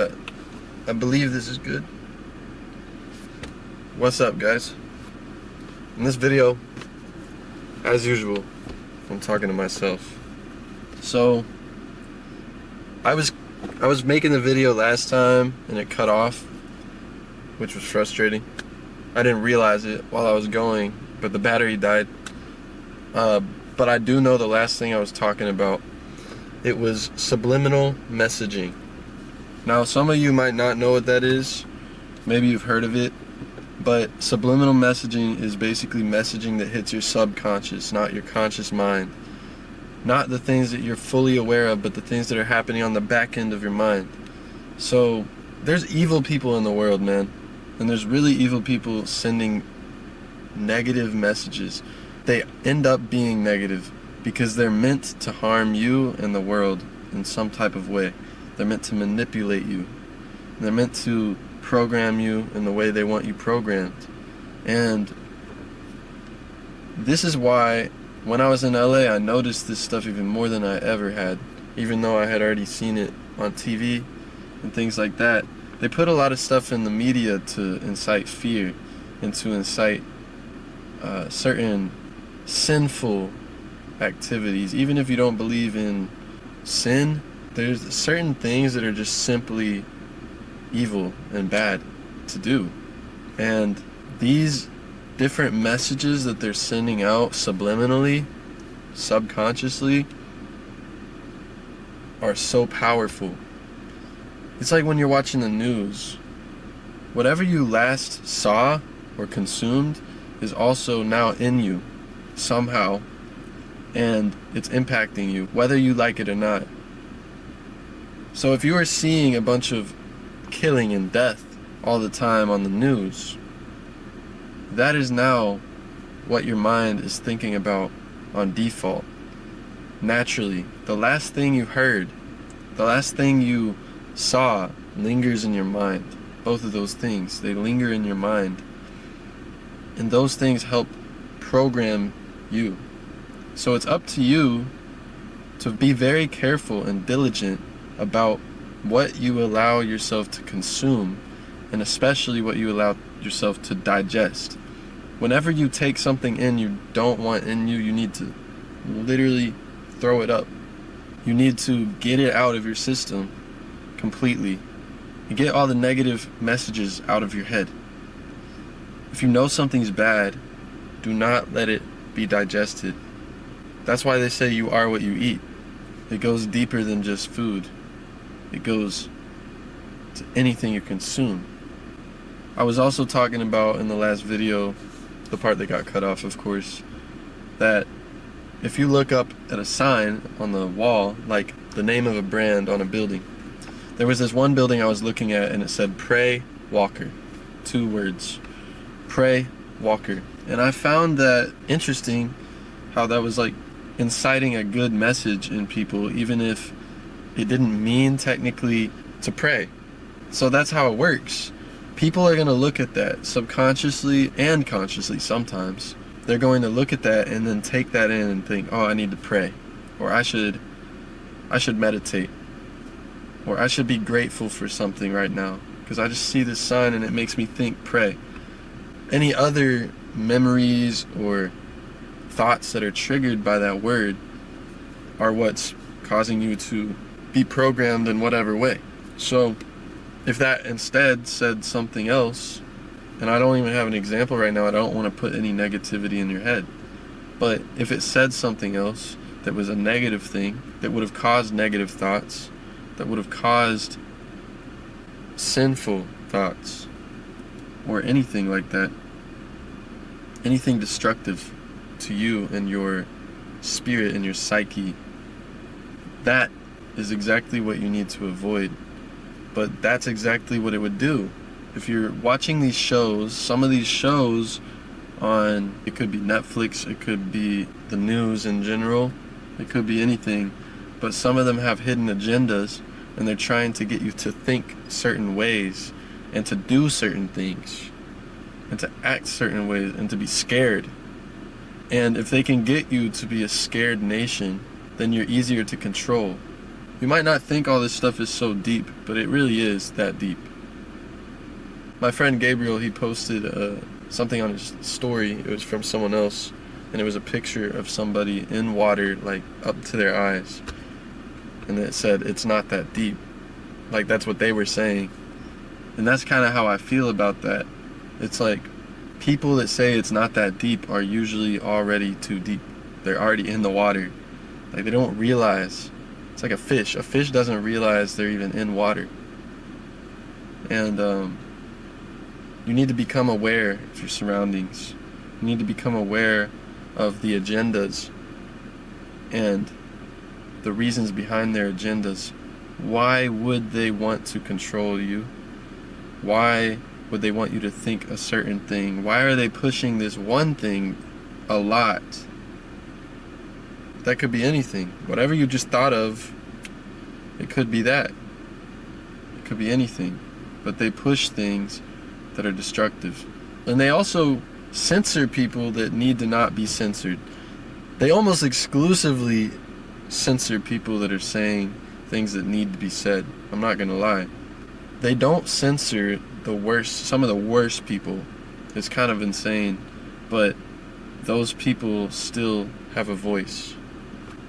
bet. I believe this is good. What's up, guys? In this video, as usual, I'm talking to myself. So, I was making the video last time and it cut off, which was frustrating. I didn't realize it while I was going, but the battery died. But I do know the last thing I was talking about. It was subliminal messaging. Now, some of you might not know what that is. Maybe you've heard of it. But subliminal messaging is basically messaging that hits your subconscious, not your conscious mind. Not the things that you're fully aware of, but the things that are happening on the back end of your mind. So, there's evil people in the world, man. And there's really evil people sending negative messages. They end up being negative because they're meant to harm you and the world in some type of way. They're meant to manipulate you. They're meant to program you in the way they want you programmed. And this is why when I was in LA, I noticed this stuff even more than I ever had, even though I had already seen it on TV and things like that. They put a lot of stuff in the media to incite fear and to incite certain sinful activities. Even if you don't believe in sin, there's certain things that are just simply evil and bad to do. And these different messages that they're sending out subliminally, subconsciously, are so powerful. It's like when you're watching the news. Whatever you last saw or consumed is also now in you somehow, and it's impacting you, whether you like it or not. So if you are seeing a bunch of killing and death all the time on the news, that is now what your mind is thinking about on default. Naturally, the last thing you heard, the last thing you saw lingers in your mind. Both of those things, they linger in your mind. And those things help program you. So it's up to you to be very careful and diligent about what you allow yourself to consume, and especially what you allow yourself to digest. Whenever you take something in you don't want in you, you need to literally throw it up. You need to get it out of your system completely and get all the negative messages out of your head. If you know something's bad, do not let it be digested. That's why they say you are what you eat. It goes deeper than just food. It goes to anything you consume. I was also talking about in the last video, the part that got cut off, of course, that if you look up at a sign on the wall, like the name of a brand on a building, there was this one building I was looking at and it said Pray Walker. 2 words. Pray Walker. And I found that interesting how that was like inciting a good message in people, even if it didn't mean technically to pray. So that's how it works. People are going to look at that subconsciously and consciously sometimes. They're going to look at that and then take that in and think, oh, I need to pray. Or I should meditate. Or I should be grateful for something right now. Because I just see this sign and it makes me think, pray. Any other memories or thoughts that are triggered by that word are what's causing you to be programmed in whatever way. So if that instead said something else, and I don't even have an example right now, I don't want to put any negativity in your head, but if it said something else that was a negative thing, that would have caused negative thoughts, that would have caused sinful thoughts, or anything like that, anything destructive to you and your spirit and your psyche, that is exactly what you need to avoid. But that's exactly what it would do. If you're watching these shows, some of these shows on, it could be Netflix, it could be the news in general, it could be anything, but some of them have hidden agendas and they're trying to get you to think certain ways and to do certain things and to act certain ways and to be scared. And if they can get you to be a scared nation, then you're easier to control. You might not think all this stuff is so deep, but it really is that deep. My friend Gabriel, he posted something on his story. It was from someone else, and it was a picture of somebody in water, like up to their eyes, and it said, "It's not that deep." Like, that's what they were saying. And that's kind of how I feel about that. It's like, people that say it's not that deep are usually already too deep. They're already in the water. Like, they don't realize. It's like a fish. A fish doesn't realize they're even in water. And you need to become aware of your surroundings. You need to become aware of the agendas and the reasons behind their agendas. Why would they want to control you? Why would they want you to think a certain thing? Why are they pushing this one thing a lot? That could be anything. Whatever you just thought of, it could be that. It could be anything. But they push things that are destructive. And they also censor people that need to not be censored. They almost exclusively censor people that are saying things that need to be said. I'm not gonna lie. They don't censor the worst, some of the worst people. It's kind of insane, but those people still have a voice.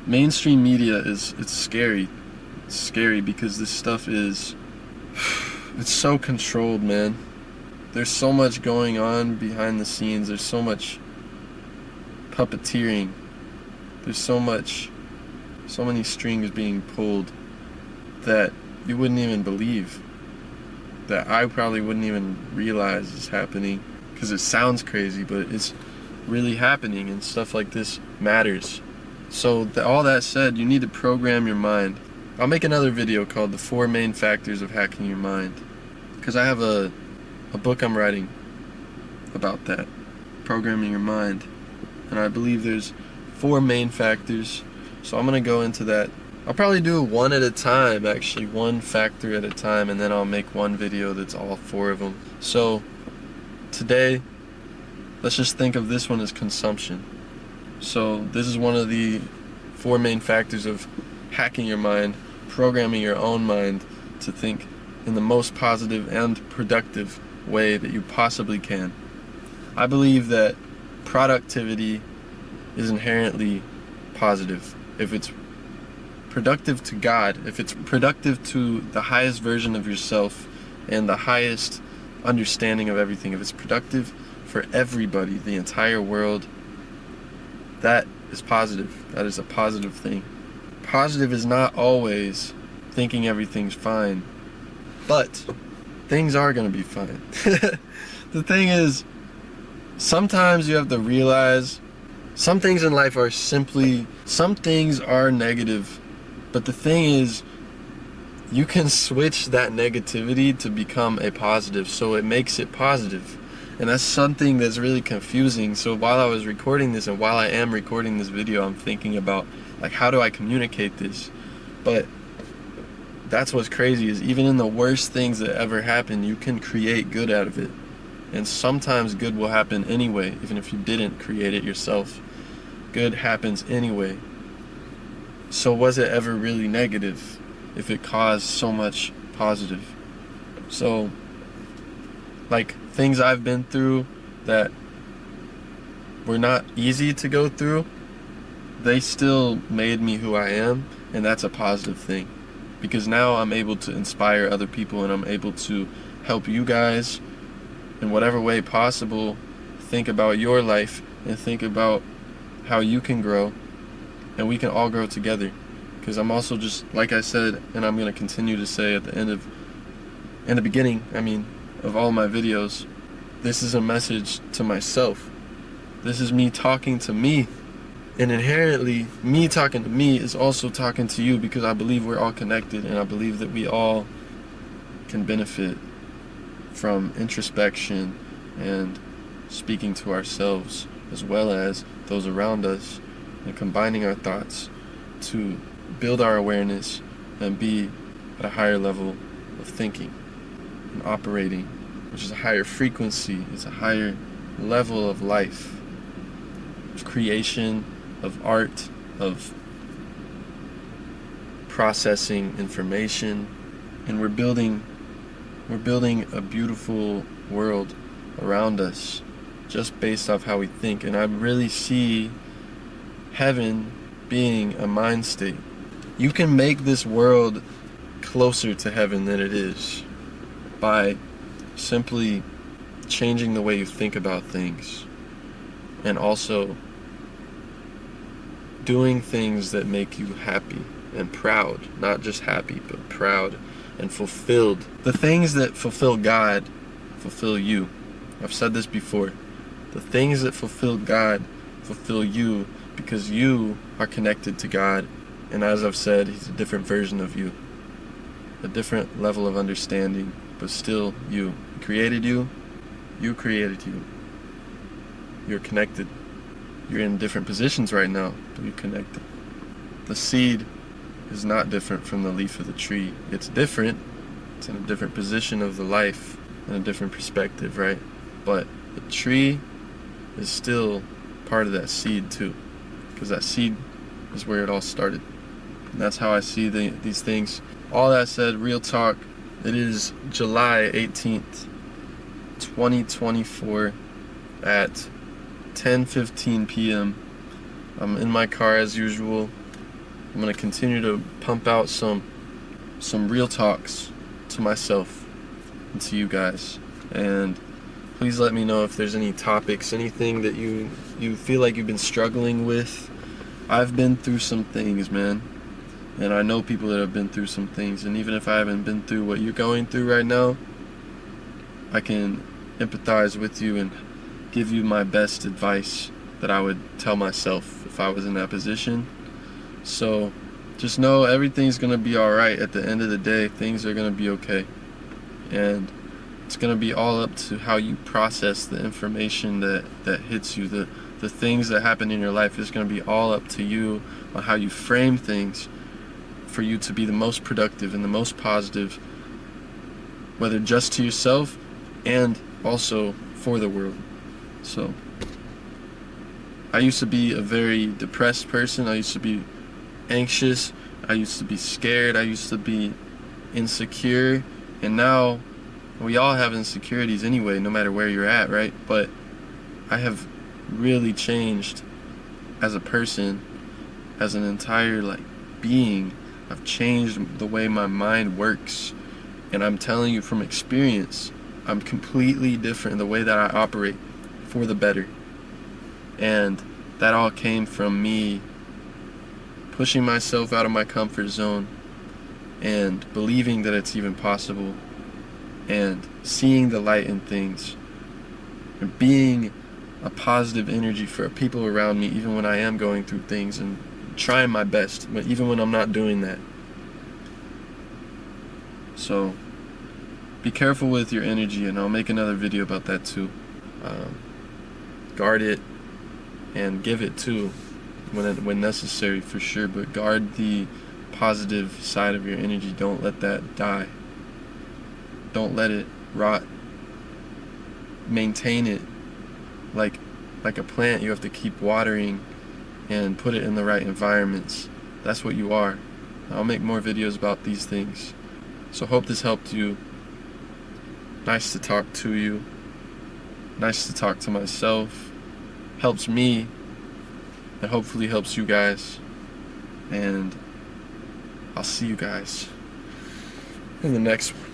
Mainstream media it's scary. It's scary because this stuff is, it's so controlled, man. There's so much going on behind the scenes. There's so much puppeteering. There's so many strings being pulled that you wouldn't even believe, that I probably wouldn't even realize is happening, because it sounds crazy, but it's really happening, and stuff like this matters. So all that said, you need to program your mind. I'll make another video called The 4 Main Factors of Hacking Your Mind, because I have a book I'm writing about that, programming your mind, and I believe there's 4 main factors. So I'm going to go into that. I'll probably do it one at a time, actually, one factor at a time, and then I'll make one video that's all 4 of them. So today, let's just think of this one as consumption. So this is one of the 4 main factors of hacking your mind, programming your own mind to think in the most positive and productive way that you possibly can. I believe that productivity is inherently positive. If it's productive to God, if it's productive to the highest version of yourself and the highest understanding of everything, if it's productive for everybody, the entire world, that is positive. That is a positive thing. Positive is not always thinking everything's fine, but things are going to be fine. The thing is, sometimes you have to realize some things in life are some things are negative, but the thing is, you can switch that negativity to become a positive, so it makes it positive. And that's something that's really confusing. So while I was recording this, and while I am recording this video, I'm thinking about, like, how do I communicate this? But that's what's crazy, is even in the worst things that ever happen, you can create good out of it. And sometimes good will happen anyway, even if you didn't create it yourself. Good happens anyway. So was it ever really negative if it caused so much positive? So, like, things I've been through that were not easy to go through, they still made me who I am, and that's a positive thing. Because now I'm able to inspire other people, and I'm able to help you guys in whatever way possible think about your life and think about how you can grow, and we can all grow together. Because I'm also, just like I said, and I'm going to continue to say at the in the beginning, of all my videos, this is a message to myself. This is me talking to me. And inherently, me talking to me is also talking to you, because I believe we're all connected, and I believe that we all can benefit from introspection and speaking to ourselves as well as those around us, and combining our thoughts to build our awareness and be at a higher level of thinking and operating, which is a higher frequency, it's a higher level of life, of creation, of art, of processing information, and we're building a beautiful world around us just based off how we think. And I really see heaven being a mind state. You can make this world closer to heaven than it is by simply changing the way you think about things, and also doing things that make you happy and proud. Not just happy, but proud and fulfilled. The things that fulfill God fulfill you. I've said this before. The things that fulfill God fulfill you, because you are connected to God. And as I've said, He's a different version of you, a different level of understanding, but still you. He created you. You created you. You're connected. You're in different positions right now, but you're connected. The seed is not different from the leaf of the tree. It's different. It's in a different position of the life and a different perspective, right? But the tree is still part of that seed too, because that seed is where it all started. And that's how I see these things. All that said, real talk, it is July 18th, 2024 at 10:15 p.m. I'm in my car as usual. I'm going to continue to pump out some real talks to myself and to you guys. And please let me know if there's any topics, anything that you feel like you've been struggling with. I've been through some things, man. And I know people that have been through some things. And even if I haven't been through what you're going through right now, I can empathize with you and give you my best advice that I would tell myself if I was in that position. So just know everything's going to be alright. At the end of the day, things are going to be okay. And it's going to be all up to how you process the information that hits you. The things that happen in your life is going to be all up to you on how you frame things for you to be the most productive and the most positive, whether just to yourself and also for the world. So I used to be a very depressed person. I used to be anxious. I used to be scared. I used to be insecure. And now we all have insecurities anyway, no matter where you're at, right? But I have really changed as a person, as an entire being. I've changed the way my mind works. And I'm telling you from experience, I'm completely different in the way that I operate, for the better. And that all came from me pushing myself out of my comfort zone and believing that it's even possible, and seeing the light in things, and being a positive energy for people around me even when I am going through things, and trying my best, but even when I'm not doing that. So be careful with your energy, and I'll make another video about that too. Guard it and give it too when necessary, for sure, but guard the positive side of your energy. Don't let that die. Don't let it rot. Maintain it like a plant. You have to keep watering and put it in the right environments. That's what you are. I'll make more videos about these things. So hope this helped you. Nice to talk to you. Nice to talk to myself. Helps me, and hopefully helps you guys. And I'll see you guys in the next one.